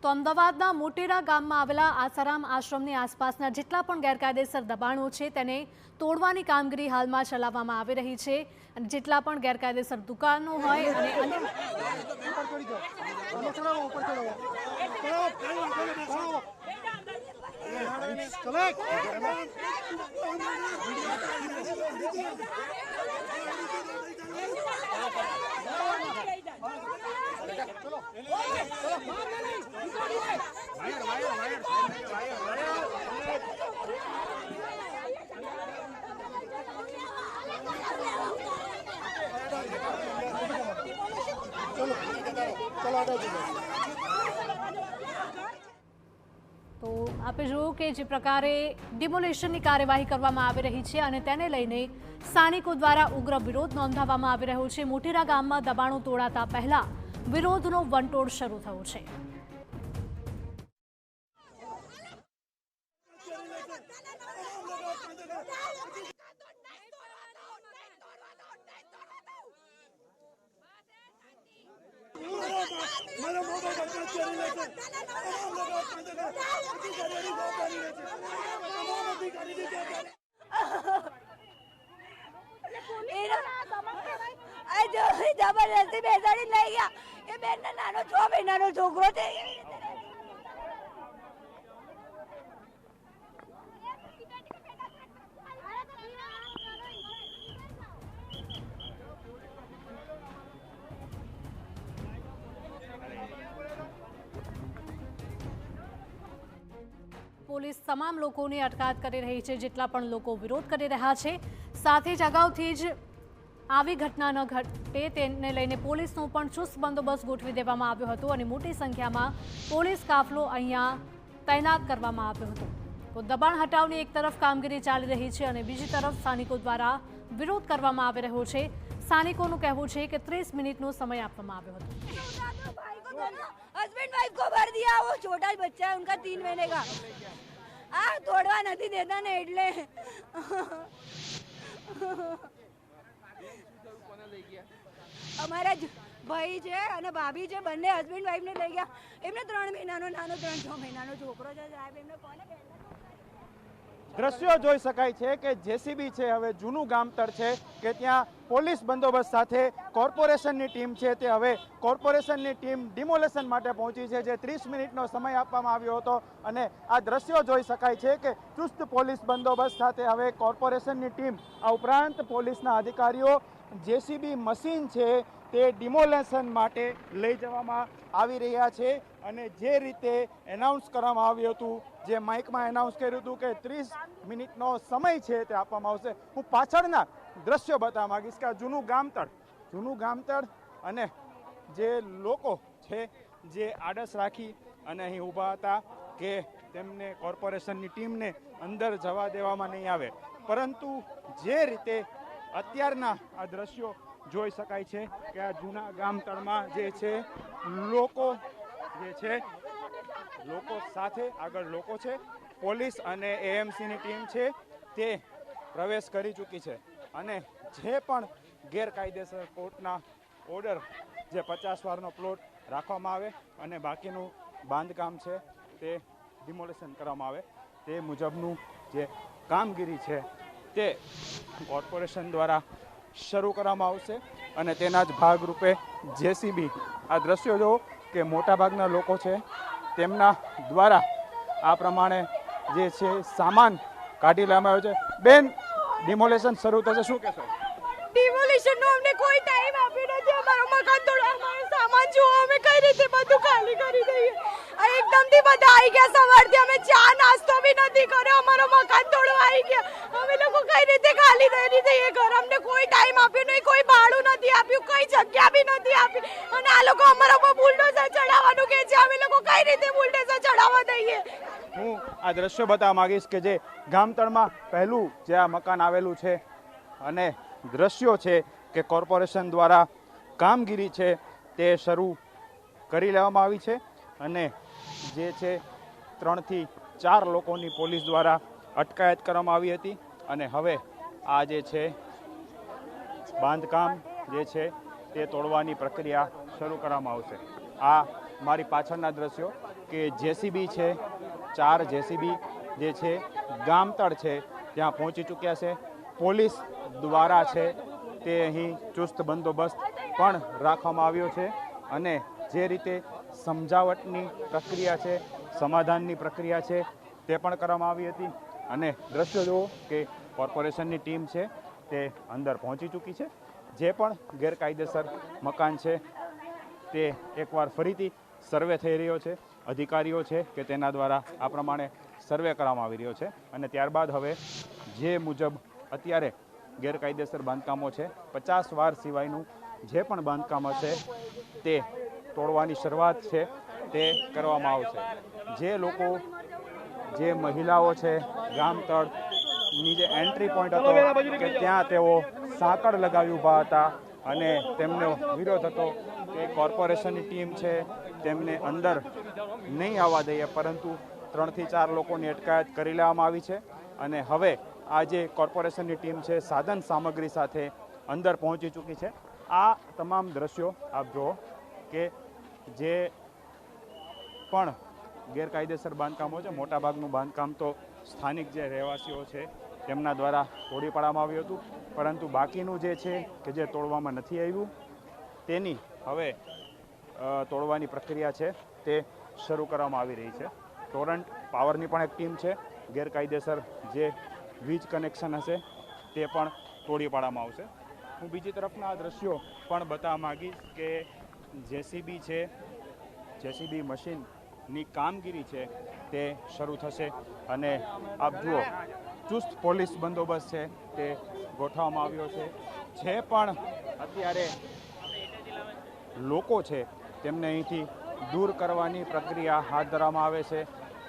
તો અમદાવાદના મોટેરા ગામમાં આવેલા આસારામ આશ્રમની આસપાસના જેટલા પણ ગેરકાયદેસર દબાણો છે તેને તોડવાની કામગીરી હાલમાં ચલાવવામાં આવી રહી છે અને જેટલા પણ ગેરકાયદેસર દુકાનો હોય અને અન્ય તો આપે જોયું કે જે પ્રકારે ડિમોલેશનની કાર્યવાહી કરવામાં આવી રહી છે અને તેને લઈને સ્થાનિકો દ્વારા ઉગ્ર વિરોધ નોંધાવવામાં આવી રહ્યો છે। મોટેરા ગામમાં દબાણો તોડાતા પહેલા વિરોધનો વંટોળ શરૂ થયો છે। जबरदस्ती बेसाड़ी लई गया ये बेन नानो 6 महीनानो छोकरो छे। પોલીસ તમામ લોકોની અટકાયત કરી રહી છે। જેટલા પણ લોકો વિરોધ કરી રહ્યા છે સાથે જ અગાઉથી જ આવી ઘટના ન ઘટે તેને લઈને પોલીસનો પણ ચુસ્ત બંદોબસ્ત ગોઠવી દેવામાં આવ્યો હતો અને મોટી સંખ્યામાં પોલીસ કાફલો અહીંયા તૈનાત કરવામાં આવ્યો હતો। તો દબાણ હટાવની એક તરફ કામગીરી ચાલી રહી છે અને બીજી તરફ સ્થાનિકો દ્વારા વિરોધ કરવામાં આવી રહ્યો છે। સ્થાનિકોનું કહેવું છે કે 30 મિનિટનો સમય આપવામાં આવ્યો હતો। हस्बैंड वाइफ को भर दिया, वो छोटा बच्चा है उनका 3 महीने का। तोड़वा नहीं देता ने એટલે અમારા ભાઈ છે અને ભાભી છે બંને હસબન્ડ વાઈફ ને લઈ ગયા। એમને 3 મહિનાનો નાનો 3-6 મહિનાનો છોકરો છે સાહેબ। એમને કોને દ્રશ્યો જોઈ શકાય છે કે જેસીબી છે હવે જૂનું ગામતળ છે કે ત્યાં પોલીસ બંદોબસ્ત સાથે કોર્પોરેશનની ટીમ છે તે હવે કોર્પોરેશનની ટીમ ડિમોલેશન માટે પહોંચી છે। જે 30 મિનિટનો સમય આપવામાં આવ્યો હતો અને આ દ્રશ્યો જોઈ શકાય છે કે ચુસ્ત પોલીસ બંદોબસ્ત સાથે હવે કોર્પોરેશનની ટીમ આ ઉપરાંત પોલીસના અધિકારીઓ જેસીબી મશીન છે તે ડિમોલેશન માટે લઈ જવામાં આવી રહ્યા છે। અને જે રીતે એનાઉન્સ કરવામાં આવ્યું હતું, જે માઇકમાં એનાઉન્સ કર્યું હતું કે 30 મિનિટનો સમય છે તે આપવામાં આવશે। હું પાછળના દ્રશ્યો બતાવવા માંગીશ કે આ જૂનું ગામતળ અને જે લોકો છે જે આડસ રાખી અને અહીં ઊભા હતા કે તેમને કોર્પોરેશનની ટીમને અંદર જવા દેવામાં નહીં આવે, પરંતુ જે રીતે અત્યારના આ દ્રશ્યો જોઈ શકાય છે કે આ જૂના ગામતળમાં જે છે લોકો સાથે આગળ લોકો છે, પોલીસ અને એએમસીની ટીમ છે તે પ્રવેશ કરી ચૂકી છે અને જે પણ ગેરકાયદેસર કોર્ટના ઓર્ડર જે 50 વારનો પ્લોટ રાખવામાં આવે અને બાકીનું બાંધકામ છે તે ડિમોલેશન કરવામાં આવે તે મુજબનું જે કામગીરી છે તે કોર્પોરેશન દ્વારા શરૂ કરવામાં આવશે અને તેના જ ભાગરૂપે જેસીબી આ દ્રશ્યો જો કે મોટાભાગના લોકો છે તેમના દ્વારા આ પ્રમાણે જે છે સામાન કાઢી લેવામાં આવ્યો છે। બેન, ડિમોલેશન શરૂ થશે, શું કહેશો? ડિમોલિશનનો અમને કોઈ ટાઈમ આપ્યો નથી। અમારો મકાન તોડવા, અમારો સામાન જો અમે કઈ રીતે બધું ખાલી કરી દઈએ। એકદમથી બધા આવી ગયા। સવારથી અમે ચા નાસ્તો બી નથી કર્યો, અમારો મકાન તોડવા આવી ગયા। અમે લોકો કઈ રીતે ખાલી કરી દઈએ ઘર? અમને કોઈ ટાઈમ આપ્યો નહીં, કોઈ ભાડું નથી આપ્યું, કઈ જગ્યા બી નથી આપી અને આ લોકો અમારા ઉપર બુલડોઝર ચડાવવાનું કહે છે। અમે લોકો કઈ રીતે બુલડોઝર ચડાવવા દઈએ? હું આ દ્રશ્યો બતાવવા માંગીશ કે જે ગામતળમાં પહેલું જે આ મકાન આવેલું છે અને દ્રશ્યો છે કે કોર્પોરેશન દ્વારા કામગીરી છે તે શરૂ કરી લેવામાં આવી છે અને જે છે 3 થી 4 લોકોની પોલીસ દ્વારા અટકાયત કરવામાં આવી હતી અને હવે આ જે છે બાંધકામ જે છે તે તોડવાની પ્રક્રિયા શરૂ કરવામાં આવશે। આ મારી પાછળના દ્રશ્યો કે જેસીબી છે, 4 જેસીબી જે છે ગામતળ છે ત્યાં પહોંચી ચૂક્યા છે. પોલીસ દ્વારા છે તે અહીં ચુસ્ત બંદોબસ્ત પણ રાખવામાં આવ્યો છે અને જે રીતે સમજાવટની પ્રક્રિયા છે, સમાધાનની પ્રક્રિયા છે તે પણ કરવામાં આવી હતી. અને દ્રશ્યો જુઓ કે કોર્પોરેશનની ટીમ છે તે અંદર પહોંચી ચૂકી છે. જે પણ ગેરકાયદેસર મકાન છે તે એકવાર ફરીથી સર્વે થઈ રહ્યો છે. અધિકારીઓ છે કે તેના દ્વારા આ પ્રમાણે સર્વે કરવામાં આવી રહ્યો છે અને ત્યારબાદ હવે જે મુજબ અત્યારે ગેરકાયદેસર બાંધકામો છે 50 વાર સિવાયનું જે પણ બાંધકામ હશે તે તોડવાની શરૂઆત છે તે કરવામાં આવશે. જે લોકો, જે મહિલાઓ છે, ગામતળની જે એન્ટ્રી પોઈન્ટ હતો કે ત્યાં તેઓ સાંકળ લગાવી ઊભા હતા અને તેમનો વિરોધ હતો કે કોર્પોરેશનની ટીમ છે તેમને અંદર નહીં આવવા દઈએ, પરંતુ 3 થી 4 લોકોની અટકાયત કરી લેવામાં આવી છે અને હવે આ જે કોર્પોરેશનની ટીમ છે સાધન સામગ્રી સાથે અંદર પહોંચી ચૂકી છે. આ તમામ દ્રશ્યો આપ જુઓ કે જે પણ ગેરકાયદેસર બાંધકામો છે, મોટાભાગનું બાંધકામ તો સ્થાનિક જે રહેવાસીઓ છે તેમના દ્વારા તોડી પાડવામાં આવ્યું હતું, પરંતુ બાકીનું જે છે કે જે તોડવામાં નથી આવ્યું તેની હવે તોડવાની પ્રક્રિયા છે તે શરૂ કરવામાં આવી રહી છે. ટોરન્ટ પાવરની પણ એક ટીમ છે. ગેરકાયદેસર જે વીજ કનેક્શન હશે તે પણ તોડી પાડવામાં આવશે. હું બીજી તરફના દ્રશ્યો પણ બતાવવા માગીશ કે જેસીબી છે, જેસીબી મશીનની કામગીરી છે તે શરૂ થશે અને આપ જુઓ ચુસ્ત પોલીસ બંદોબસ્ત છે તે ગોઠવવામાં આવ્યો છે. જે પણ અત્યારે લોકો છે તેમને અહીંથી દૂર કરવાની પ્રક્રિયા હાથ ધરવામાં આવે છે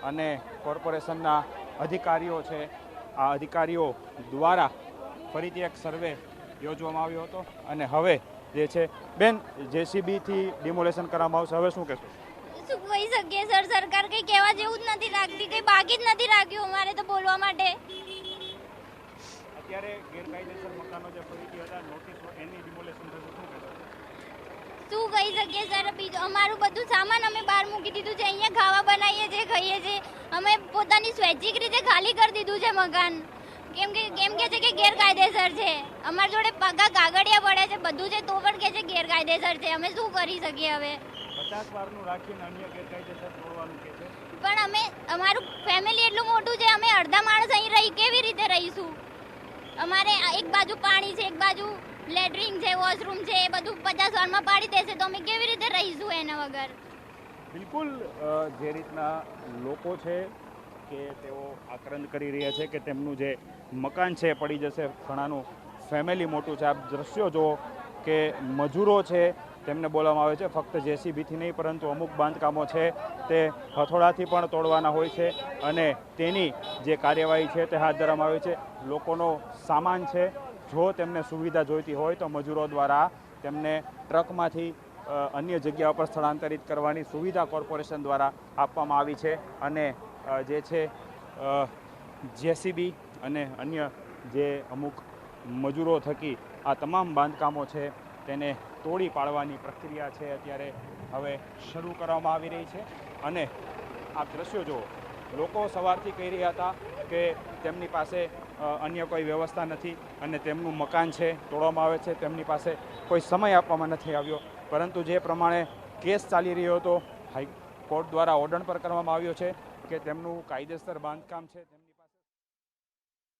અને કોર્પોરેશનના અધિકારીઓ છે, આ અધિકારીઓ દ્વારા ફરીથી એક સર્વે યોજવામાં આવ્યો હતો અને હવે જે છે બેન જેસીબીથી ડિમોલેશન કરવામાં આવશે. હવે શું કહેશો? શું કહી શકીએ સર, સરકાર કંઈ કહેવા જેવું જ નથી લાગતી, કંઈ બાકી જ નથી રાખ્યું અમારે તો બોલવા માટે. અત્યારે ગેરકાયદેસર મકાનો જે ફરીથી હતા નોટિસ એની ડિમોલેશન થશે, શું કહેશો? શું કહી શકીએ સર, બીજું અમારું બધું સામાન અમે બહાર મૂકી દીધું છે. અહીંયા ખાવા બનાવીએ છીએ, ખાઈએ છીએ. અમે પોતાની સ્વૈચ્છિક રીતે ખાલી કરી દીધું છે મકાન, કેમ કે છે કે ગેરકાયદેસર છે. અમારી જોડે પગા કાગળિયા પડે છે, બધું છે, તો પણ કે છે ગેરકાયદેસર છે. અમે શું કરી શકીએ હવે? 50 વારનું રાખીને અન્ય ગેરકાયદેસર તોડવાનું કે છે. પણ અમે, અમારું ફેમિલી એટલું મોટું છે, અમે અડધા માણસ અહીં રહી કેવી રીતે રહીશું? અમારે એક બાજુ પાણી છે, એક બાજુ લેટરિન છે, વોશરૂમ છે, એ બધું 50 વારમાં પાડી દેશે તો અમે કેવી રીતે રહીશું એના વગર? બિલકુલ જે રીતના લોકો છે કે તેઓ આક્રંદ કરી રહ્યા છે કે તેમનું જે મકાન છે પડી જશે, ઘણાનું ફેમિલી મોટું છે. આપ દ્રશ્યો જુઓ કે મજૂરો છે તેમને બોલાવવામાં આવે છે, ફક્ત જેસીબીથી નહીં પરંતુ અમુક બાંધકામો છે તે હથોડાથી પણ તોડવાના હોય છે અને તેની જે કાર્યવાહી છે તે હાથ ધરવામાં આવે છે. લોકોનો સામાન છે, જો તેમને સુવિધા જોઈતી હોય તો મજૂરો દ્વારા તેમને ટ્રકમાંથી અન્ય જગ્યા પર સ્થળાંતરિત કરવાની સુવિધા કોર્પોરેશન દ્વારા આપવામાં આવી છે અને જે છે જેસીબી અને અન્ય જે અમુક મજૂરો થકી આ તમામ બાંધકામો છે તેને તોડી પાડવાની પ્રક્રિયા છે અત્યારે હવે શરૂ કરવામાં આવી રહી છે. અને આ દ્રશ્યો જુઓ, લોકો સવારથી કહી રહ્યા હતા કે તેમની પાસે અન્ય કોઈ વ્યવસ્થા નથી અને તેમનું મકાન છે તોડવામાં આવે છે, તેમની પાસે કોઈ સમય આપવામાં નથી આવ્યો, પરંતુ જે પ્રમાણે કેસ ચાલી રહ્યો હતો હાઈકોર્ટ દ્વારા ઓર્ડર પર કરવામાં આવ્યો છે કે તેમનું કાયદેસર બાંધકામ છે